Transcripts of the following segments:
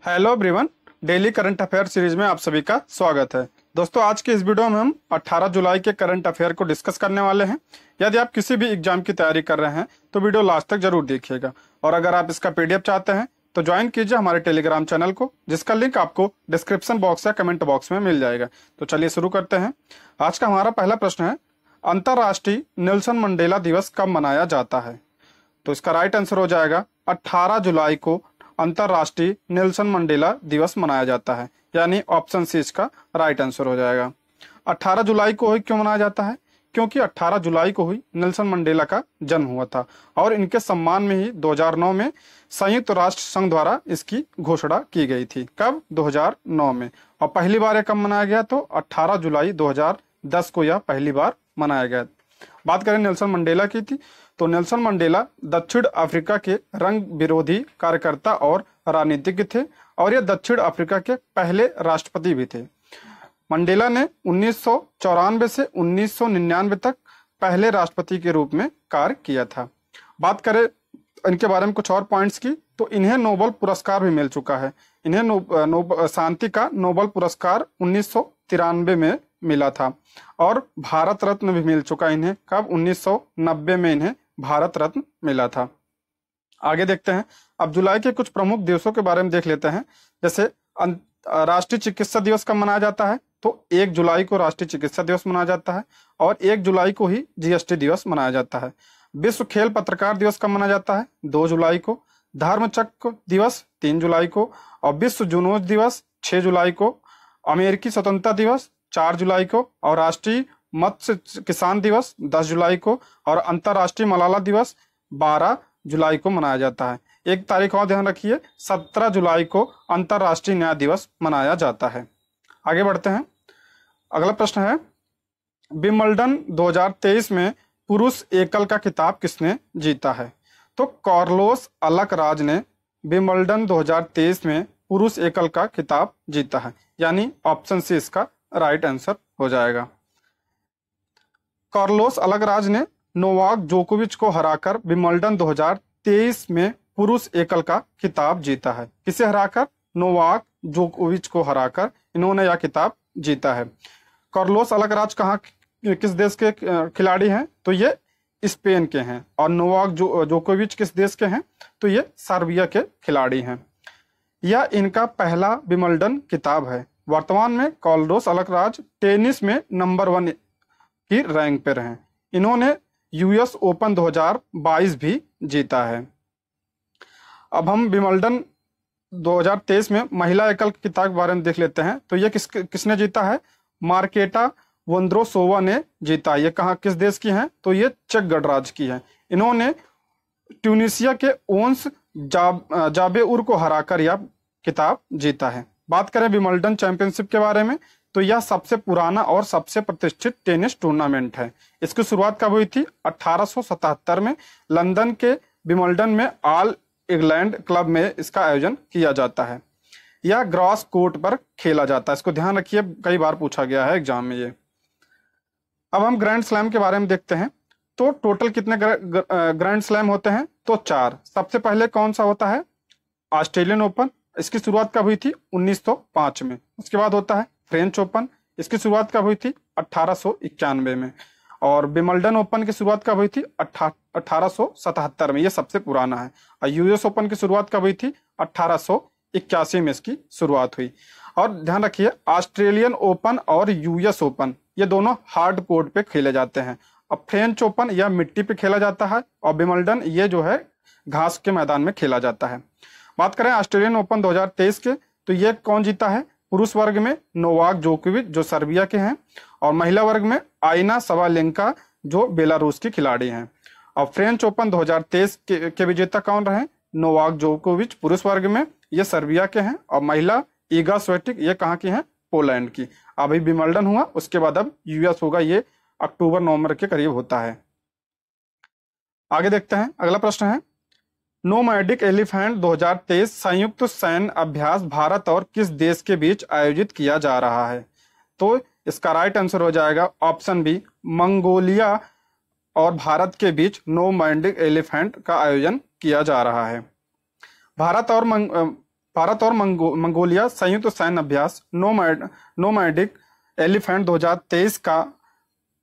Hello everyone. Daily current affair series में आप सभी का स्वागत है। दोस्तों, आज के इस वीडियो में हम 18 जुलाई के करंट अफेयर को डिस्कस करने वाले हैं। यदि आप किसी भी एग्जाम की तैयारी कर रहे हैं तो वीडियो लास्ट तक जरूर देखिएगा, और अगर आप इसका पीडीएफ चाहते हैं तो ज्वाइन कीजिए हमारे टेलीग्राम चैनल को, जिसका लिंक आपको डिस्क्रिप्शन बॉक्स या कमेंट बॉक्स में मिल जाएगा। तो चलिए शुरू करते हैं। आज का हमारा पहला प्रश्न है, अंतर्राष्ट्रीय नेल्सन मंडेला दिवस कब मनाया जाता है? तो इसका राइट आंसर हो जाएगा 18 जुलाई को अंतर्राष्ट्रीय नेल्सन मंडेला दिवस मनाया जाता है, यानी ऑप्शन सी इसका राइट आंसर हो जाएगा। 18 जुलाई को ही क्यों मनाया जाता है? क्योंकि 18 जुलाई को ही नेल्सन मंडेला का जन्म हुआ था, और इनके सम्मान में ही 2009 में संयुक्त राष्ट्र संघ द्वारा इसकी घोषणा की गई थी। कब? 2009 में। और पहली बार यह कब मनाया गया? तो 18 जुलाई 2010 को यह पहली बार मनाया गया। बात करें नेल्सन मंडेला की थी, तो नेल्सन मंडेला दक्षिण अफ्रीका के रंग विरोधी कार्यकर्ता और राजनीतिज्ञ थे, और यह दक्षिण अफ्रीका के पहले राष्ट्रपति भी थे। मंडेला ने 1994 से 1999 तक पहले राष्ट्रपति के रूप में कार्य किया था। बात करें इनके बारे में कुछ और पॉइंट्स की, तो इन्हें नोबेल पुरस्कार भी मिल चुका है। इन्हें शांति का नोबेल पुरस्कार 1993 में मिला था, और भारत रत्न भी मिल चुका इन्हें। कब? 1990 में इन्हें भारत रत्न मिला था। आगे देखते हैं। अब जुलाई के कुछ प्रमुख दिवसों के बारे में देख लेते हैं। जैसे राष्ट्रीय चिकित्सा दिवस कब मनाया जाता है? तो 1 जुलाई को राष्ट्रीय चिकित्सा दिवस मनाया जाता है, और 1 जुलाई को ही जीएसटी दिवस मनाया जाता है। विश्व खेल पत्रकार दिवस कब मनाया जाता है? 2 जुलाई को। धर्मचक्र दिवस 3 जुलाई को, और विश्व जुनून दिवस 6 जुलाई को। अमेरिकी स्वतंत्रता दिवस 4 जुलाई को, और राष्ट्रीय मत्स्य किसान दिवस 10 जुलाई को, और अंतर्राष्ट्रीय मलाला दिवस 12 जुलाई को मनाया जाता है। एक तारीख और ध्यान रखिए, 17 जुलाई को अंतर्राष्ट्रीय न्याय दिवस मनाया जाता है। आगे बढ़ते हैं। अगला प्रश्न है, विंबलडन 2023 में पुरुष एकल का खिताब किसने जीता है? तो कार्लोस अल्कराज ने विंबलडन 2023 में पुरुष एकल का खिताब जीता है, यानी ऑप्शन सी इसका राइट आंसर हो जाएगा। कार्लोस अल्कराज ने नोवाक जोकोविच को हराकर विंबलडन 2023 में पुरुष एकल का खिताब जीता है। किसे हराकर? नोवाक जोकोविच को हराकर इन्होंने यह खिताब जीता है। कार्लोस अल्कराज किस देश के खिलाड़ी हैं? तो ये स्पेन के हैं। और नोवाक जोकोविच किस देश के हैं? तो ये सर्बिया के खिलाड़ी हैं। यह इनका पहला विंबलडन खिताब है। वर्तमान में कार्लोस अल्कराज टेनिस में नंबर 1 की रैंक पर हैं। इन्होंने यूएस ओपन 2022 भी जीता है। अब हम विंबलडन 2023 में महिला एकल खिताब के बारे में देख लेते हैं। तो ये किसने जीता है? मार्केटा वोंद्रोसोवा ने जीता। ये किस देश की हैं? तो ये चेक गणराज्य की है। इन्होंने ट्यूनीशिया के ओंस जाबेउर को हराकर यह खिताब जीता है। बात करें विंबलडन चैंपियनशिप के बारे में, तो यह सबसे पुराना और सबसे प्रतिष्ठित टेनिस टूर्नामेंट है। इसकी शुरुआत कब हुई थी? 1877 में लंदन के विंबलडन में ऑल इंग्लैंड क्लब में इसका आयोजन किया जाता है। यह ग्रास कोर्ट पर खेला जाता है। इसको ध्यान रखिए, कई बार पूछा गया है एग्जाम में ये। अब हम ग्रैंड स्लैम के बारे में देखते हैं। तो टोटल कितने ग्रैंड स्लैम होते हैं? तो 4। सबसे पहले कौन सा होता है? Australian open. इसकी शुरुआत कब हुई थी? 1905 में। उसके बाद होता है फ्रेंच ओपन। इसकी शुरुआत कब हुई थी? 1891 में। और विंबलडन ओपन की शुरुआत कब हुई थी? 1877 में। ये सबसे पुराना है। और यूएस ओपन की शुरुआत कब हुई थी? 1881 में इसकी शुरुआत हुई। और ध्यान रखिए, ऑस्ट्रेलियन ओपन और यूएस ओपन ये दोनों हार्ड कोर्ट पे खेले जाते हैं। और फ्रेंच ओपन यह मिट्टी पे खेला जाता है, और विंबलडन ये जो है घास के मैदान में खेला जाता है। बात करें ऑस्ट्रेलियन ओपन 2023 के, तो ये कौन जीता है? पुरुष वर्ग में नोवाक जोकोविच जो सर्बिया के हैं, और महिला वर्ग में आइना सवालेंका जो बेलारूस की खिलाड़ी हैं। और फ्रेंच ओपन 2023 के विजेता कौन रहे? नोवाक जोकोविच पुरुष वर्ग में, ये सर्बिया के हैं। और महिला ईगा स्विएटेक ये कहाँ की हैं? पोलैंड की। अभी विंबलडन हुआ, उसके बाद अब यूएस होगा, ये अक्टूबर-नवंबर के करीब होता है। आगे देखते हैं। अगला प्रश्न है, नोमैडिक एलिफेंट 2023 संयुक्त सैन्य अभ्यास भारत और किस देश के बीच आयोजित किया जा रहा है? तो इसका राइट आंसर हो जाएगा ऑप्शन बी, मंगोलिया और भारत के बीच नोमैडिक एलिफेंट का आयोजन किया जा रहा है। भारत और भारत और मंगोलिया संयुक्त सैन्य अभ्यास नोमैडिक एलिफेंट 2023 का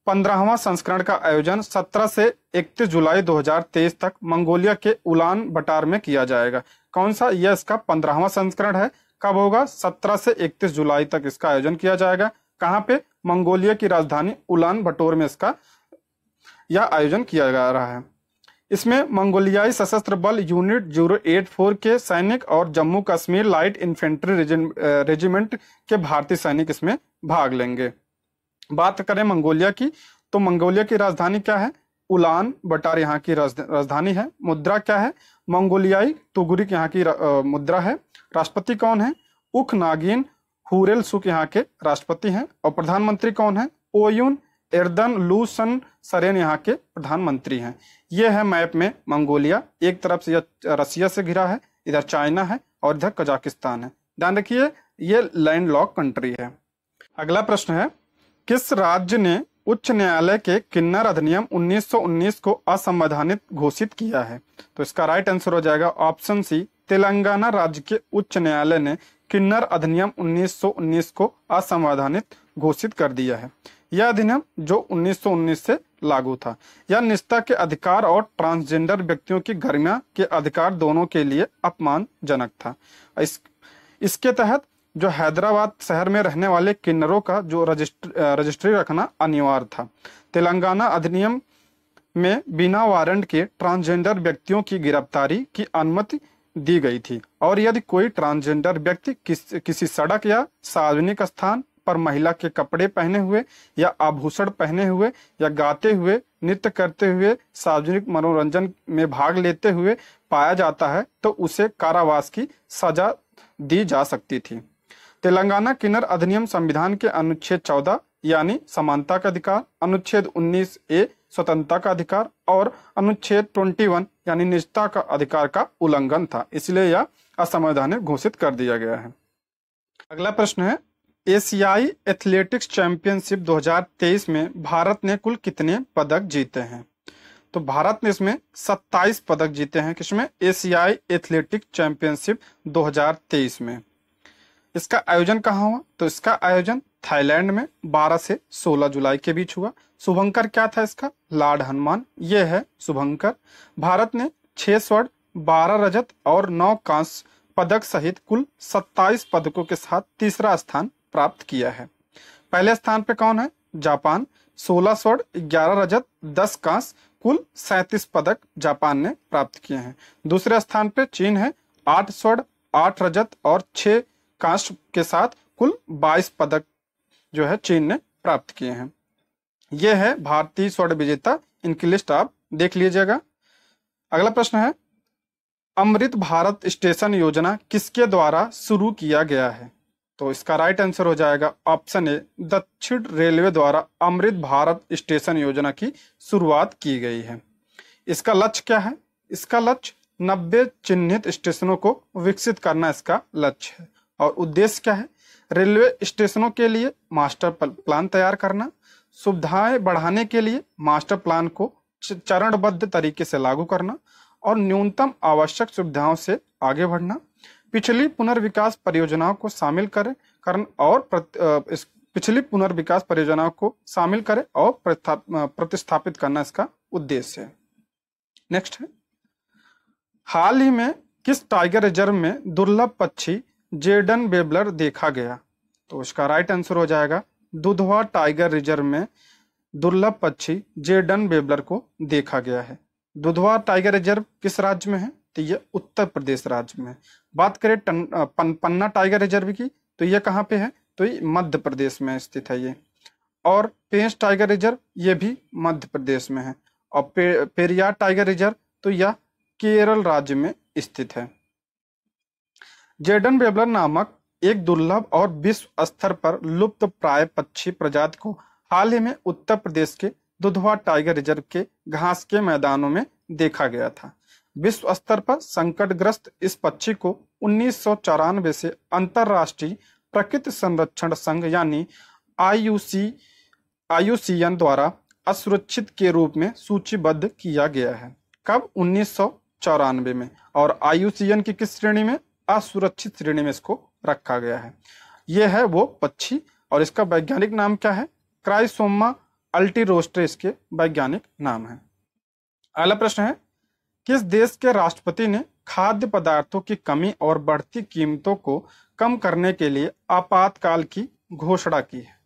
15वां संस्करण का आयोजन 17 से 31 जुलाई 2023 तक मंगोलिया के उलान बटार में किया जाएगा। कौन सा? यह इसका 15वां संस्करण है। कब होगा? 17 से 31 जुलाई तक इसका आयोजन किया जाएगा। कहाँ पे? मंगोलिया की राजधानी उलान बटोर में इसका यह आयोजन किया जा रहा है। इसमें मंगोलियाई सशस्त्र बल यूनिट 084 के सैनिक और Jammu Kashmir light infantry regiment के भारतीय सैनिक इसमें भाग लेंगे। बात करें मंगोलिया की, तो मंगोलिया की राजधानी क्या है? उलान बटार यहाँ की राजधानी है। मुद्रा क्या है? मंगोलियाई तुगरिक यहाँ की मुद्रा है। राष्ट्रपति कौन है? उख नागिन हुरेलसुक यहाँ के राष्ट्रपति हैं। और प्रधानमंत्री कौन है? ओयुन एर्दन लूसन सरेन यहाँ के प्रधानमंत्री हैं। ये है मैप में मंगोलिया। एक तरफ से यह रसिया से घिरा है, इधर चाइना है और इधर कजाकिस्तान है। ध्यान रखिए ये लैंडलॉक कंट्री है। अगला प्रश्न है, किस राज्य ने उच्च न्यायालय के किन्नर अधिनियम 1919 को असंवैधानिक घोषित किया है? तो इसका राइट आंसर हो जाएगा ऑप्शन सी, तेलंगाना राज्य के उच्च न्यायालय ने किन्नर अधिनियम 1919 को असंवैधानिक घोषित कर दिया है। यह अधिनियम जो 1919 से लागू था, यह निजता के अधिकार और ट्रांसजेंडर व्यक्तियों की गरिमा के अधिकार दोनों के लिए अपमानजनक था। इसके तहत जो हैदराबाद शहर में रहने वाले किन्नरों का जो रजिस्ट्री रखना अनिवार्य था। तेलंगाना अधिनियम में बिना वारंट के ट्रांसजेंडर व्यक्तियों की गिरफ्तारी की अनुमति दी गई थी और यदि कोई ट्रांसजेंडर व्यक्ति किसी सड़क या सार्वजनिक स्थान पर महिला के कपड़े पहने हुए या आभूषण पहने हुए या गाते हुए, नृत्य करते हुए, सार्वजनिक मनोरंजन में भाग लेते हुए पाया जाता है तो उसे कारावास की सजा दी जा सकती थी। तेलंगाना किन्नर अधिनियम संविधान के अनुच्छेद 14 यानी समानता का अधिकार, अनुच्छेद 19A स्वतंत्रता का अधिकार और अनुच्छेद 21 यानी निजता का अधिकार का उल्लंघन था, इसलिए यह असंवैधानिक घोषित कर दिया गया है। अगला प्रश्न है, एशियाई एथलेटिक्स चैंपियनशिप 2023 में भारत ने कुल कितने पदक जीते हैं? तो भारत ने इसमें 27 पदक जीते हैं। किसमें? एशियाई एथलेटिक्स चैंपियनशिप 2023 में। इसका आयोजन कहाँ हुआ? तो इसका आयोजन थाईलैंड में 12 से 16 जुलाई के बीच हुआ। शुभंकर क्या था इसका? लॉर्ड हनुमान, ये है शुभंकर। भारत ने 6 स्वर्ण, 12 रजत और 9 कांस्य पदक सहित कुल 27 पदकों के साथ तीसरा स्थान प्राप्त किया है। पहले स्थान पे कौन है? जापान, 16 स्वर्ण, 11 रजत, 10 कांस्य, कुल 37 पदक जापान ने प्राप्त किए हैं। दूसरे स्थान पे चीन है, 8 स्वर्ण, 8 रजत और 6 कांस्य के साथ कुल 22 पदक जो है चीन ने प्राप्त किए हैं। यह है भारतीय स्वर्ण विजेता, इनकी लिस्ट आप देख लीजिएगा। अगला प्रश्न है, अमृत भारत स्टेशन योजना किसके द्वारा शुरू किया गया है? तो इसका राइट आंसर हो जाएगा ऑप्शन ए, दक्षिण रेलवे द्वारा अमृत भारत स्टेशन योजना की शुरुआत की गई है। इसका लक्ष्य क्या है? इसका लक्ष्य 90 चिन्हित स्टेशनों को विकसित करना इसका लक्ष्य है। और उद्देश्य क्या है? रेलवे स्टेशनों के लिए मास्टर प्लान तैयार करना, सुविधाएं बढ़ाने के लिए मास्टर प्लान को चरणबद्ध तरीके से लागू करना और न्यूनतम आवश्यक सुविधाओं से आगे बढ़ना, पिछली पुनर्विकास परियोजनाओं को शामिल करें और प्रतिस्थापित करना इसका उद्देश्य है। नेक्स्ट है, हाल ही में किस टाइगर रिजर्व में दुर्लभ पक्षी जेडन बेबलर देखा गया? तो इसका राइट आंसर हो जाएगा दुधवा टाइगर रिजर्व में दुर्लभ पक्षी जेडन बेबलर को देखा गया है। दुधवा टाइगर रिजर्व किस राज्य में है? तो ये उत्तर प्रदेश राज्य में है। बात करें पन्ना टाइगर रिजर्व की, तो ये कहाँ पे है? तो ये मध्य प्रदेश में स्थित है ये। और पेंच टाइगर रिजर्व ये भी मध्य प्रदेश में है। और पेरियार टाइगर रिजर्व तो यह केरल राज्य में स्थित है। जेडन बेबलर नामक एक दुर्लभ और विश्व स्तर पर लुप्त प्राय पक्षी प्रजाति को हाल ही में उत्तर प्रदेश के दुधवा टाइगर रिजर्व के घास के मैदानों में देखा गया था। विश्व स्तर पर संकटग्रस्त इस पक्षी को 1994 से अंतरराष्ट्रीय प्रकृति संरक्षण संघ यानी IUCN द्वारा असुरक्षित के रूप में सूचीबद्ध किया गया है। कब? 1994 में। और IUCN की किस श्रेणी में? असुरक्षित श्रेणी में इसको रखा गया है। यह है वो पक्षी और इसका वैज्ञानिक नाम क्या है? क्राइसोमा अल्टीरोस्ट्रे इसके वैज्ञानिक नाम है। अगला प्रश्न है, किस देश के राष्ट्रपति ने खाद्य पदार्थों की कमी और बढ़ती कीमतों को कम करने के लिए आपातकाल की घोषणा की है?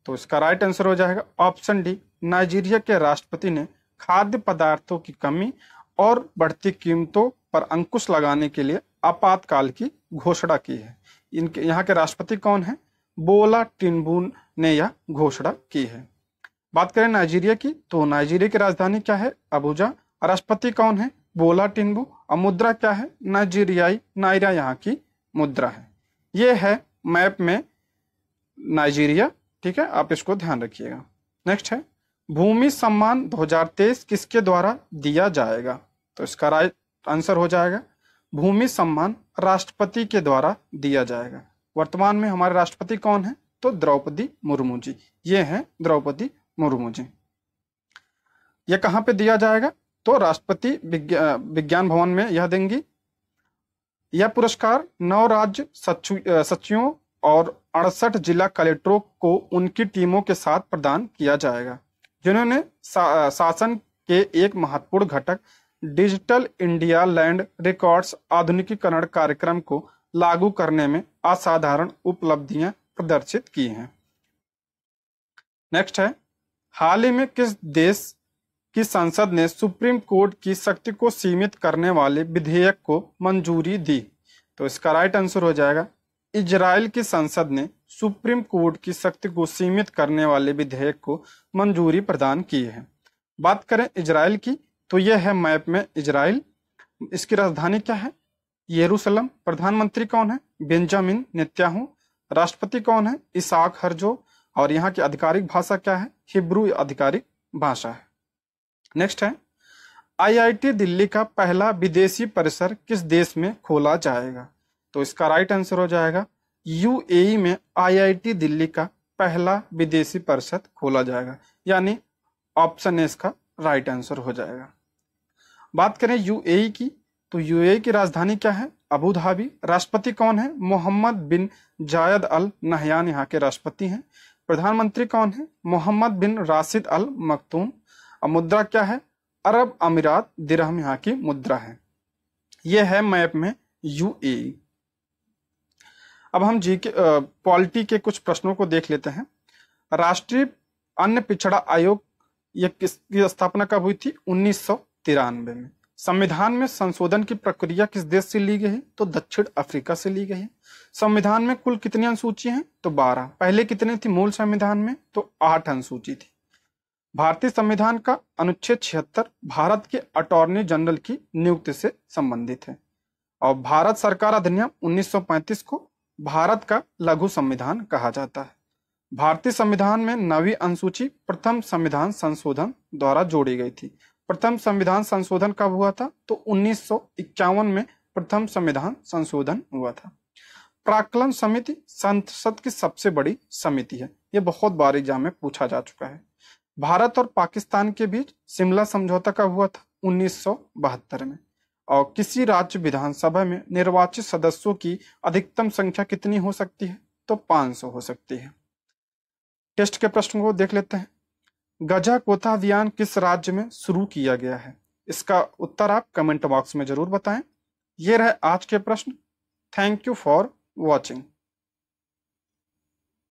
तो इसका राइट आंसर हो जाएगा ऑप्शन डी, नाइजीरिया के राष्ट्रपति ने खाद्य पदार्थों की कमी और बढ़ती कीमतों पर अंकुश लगाने के लिए आपातकाल की घोषणा की है। इनके यहाँ के राष्ट्रपति कौन है? बोला टिनुबू ने यह घोषणा की है। बात करें नाइजीरिया की, तो नाइजीरिया की राजधानी क्या है? अबुजा। राष्ट्रपति कौन है? बोला टिनुबू। और मुद्रा क्या है? नाइजीरियाई नायरा यहाँ की मुद्रा है। ये है मैप में नाइजीरिया, ठीक है, आप इसको ध्यान रखिएगा। नेक्स्ट है, भूमि सम्मान 2023 किसके द्वारा दिया जाएगा? तो इसका राइट आंसर हो जाएगा भूमि सम्मान राष्ट्रपति के द्वारा दिया जाएगा। वर्तमान में हमारे राष्ट्रपति कौन है? तो द्रौपदी मुर्मू जी। ये हैं द्रौपदी मुर्मू जी। ये कहाँ पे दिया जाएगा? तो राष्ट्रपति विज्ञान भवन में यह देंगी। यह पुरस्कार 9 राज्य सचिवों और 68 जिला कलेक्टरों को उनकी टीमों के साथ प्रदान किया जाएगा, जिन्होंने शासन के एक महत्वपूर्ण घटक डिजिटल इंडिया लैंड रिकॉर्ड्स आधुनिकीकरण कार्यक्रम को लागू करने में असाधारण उपलब्धियां प्रदर्शित की हैं। नेक्स्ट है, हाल ही में किस देश की संसद ने सुप्रीम कोर्ट की शक्ति को सीमित करने वाले विधेयक को मंजूरी दी? तो इसका राइट आंसर हो जाएगा इजराइल की संसद ने सुप्रीम कोर्ट की शक्ति को सीमित करने वाले विधेयक को मंजूरी प्रदान की है। बात करें इजराइल की, तो यह है मैप में इजराइल। इसकी राजधानी क्या है? यरूशलेम। प्रधानमंत्री कौन है? Benjamin Netanyahu. राष्ट्रपति कौन है? Isaac Herzog. और यहाँ की आधिकारिक भाषा क्या है? हिब्रू आधिकारिक भाषा है। नेक्स्ट है, आईआईटी दिल्ली का पहला विदेशी परिसर किस देश में खोला जाएगा? तो इसका राइट आंसर हो जाएगा यूएई में आईआईटी दिल्ली का पहला विदेशी परिसर खोला जाएगा, यानी ऑप्शन ए इसका राइट आंसर हो जाएगा। बात करें यूएई की, तो यूएई की राजधानी क्या है? Abu Dhabi. राष्ट्रपति कौन है? मोहम्मद बिन जायद अल नहयान यहाँ के राष्ट्रपति हैं। प्रधानमंत्री कौन है? मोहम्मद बिन राशिद अल मखतूम। और मुद्रा क्या है? अरब अमीरात दिरहम यहाँ की मुद्रा है। यह है मैप में यूएई। अब हम पॉलिटी के कुछ प्रश्नों को देख लेते हैं। राष्ट्रीय अन्य पिछड़ा आयोग यह किसकी स्थापना कब हुई थी? 1993 में। संविधान में संशोधन की प्रक्रिया किस देश से ली गई है? तो दक्षिण अफ्रीका से ली गई है। संविधान में कुल कितनी अनुसूची हैं? तो 12। पहले कितनी थी मूल संविधान में? तो 8 अनुसूची थी। भारतीय संविधान का अनुच्छेद 76 भारत के अटॉर्नी जनरल की नियुक्ति से संबंधित है। और भारत सरकार अधिनियम 1935 को भारत का लघु संविधान कहा जाता है। भारतीय संविधान में 9वीं अनुसूची प्रथम संविधान संशोधन द्वारा जोड़ी गई थी। प्रथम संविधान संशोधन कब हुआ था? तो 1951 में प्रथम संविधान संशोधन हुआ था। प्राक्कलन समिति संसद की सबसे बड़ी समिति है। यह बहुत बार एग्जाम में पूछा जा चुका है। भारत और पाकिस्तान के बीच शिमला समझौता कब हुआ था? 1972 में। और किसी राज्य विधानसभा में निर्वाचित सदस्यों की अधिकतम संख्या कितनी हो सकती है? तो 500 हो सकती है। टेस्ट के प्रश्न को देख लेते हैं। गजाकोथा अभियान किस राज्य में शुरू किया गया है? इसका उत्तर आप कमेंट बॉक्स में जरूर बताएं। ये रहे आज के प्रश्न। Thank you for watching.